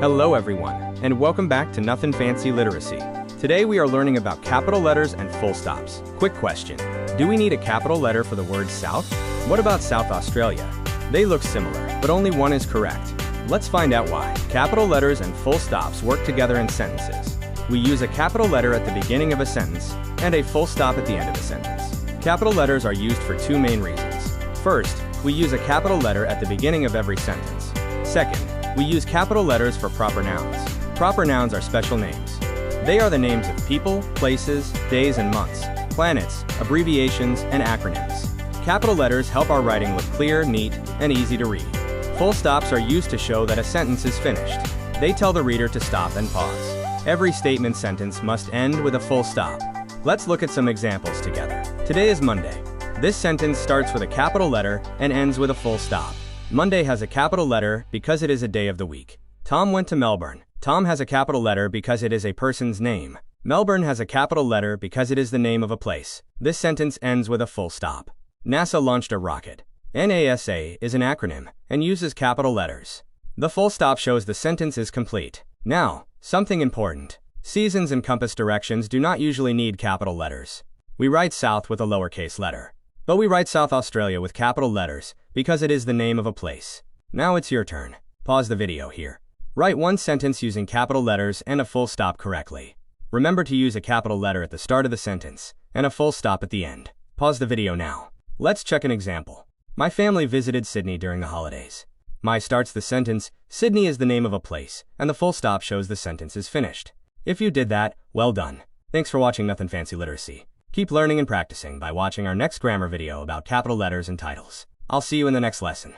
Hello everyone, and welcome back to Nothing Fancy Literacy. Today we are learning about capital letters and full stops. Quick question, do we need a capital letter for the word South? What about South Australia? They look similar, but only one is correct. Let's find out why. Capital letters and full stops work together in sentences. We use a capital letter at the beginning of a sentence, and a full stop at the end of the sentence. Capital letters are used for two main reasons. First, we use a capital letter at the beginning of every sentence. Second, we use capital letters for proper nouns. Proper nouns are special names. They are the names of people, places, days and months, planets, abbreviations, and acronyms. Capital letters help our writing look clear, neat, and easy to read. Full stops are used to show that a sentence is finished. They tell the reader to stop and pause. Every statement sentence must end with a full stop. Let's look at some examples together. Today is Monday. This sentence starts with a capital letter and ends with a full stop. Monday has a capital letter because it is a day of the week. Tom went to Melbourne. Tom has a capital letter because it is a person's name. Melbourne has a capital letter because it is the name of a place. This sentence ends with a full stop. NASA launched a rocket. NASA is an acronym and uses capital letters. The full stop shows the sentence is complete. Now, something important. Seasons and compass directions do not usually need capital letters. We write South with a lowercase letter. But we write South Australia with capital letters because it is the name of a place. Now it's your turn. Pause the video here. Write one sentence using capital letters and a full stop correctly. Remember to use a capital letter at the start of the sentence and a full stop at the end. Pause the video now. Let's check an example. My family visited Sydney during the holidays. My starts the sentence, Sydney is the name of a place, and the full stop shows the sentence is finished. If you did that, well done. Thanks for watching Nothing Fancy Literacy. Keep learning and practicing by watching our next grammar video about capital letters and titles. I'll see you in the next lesson.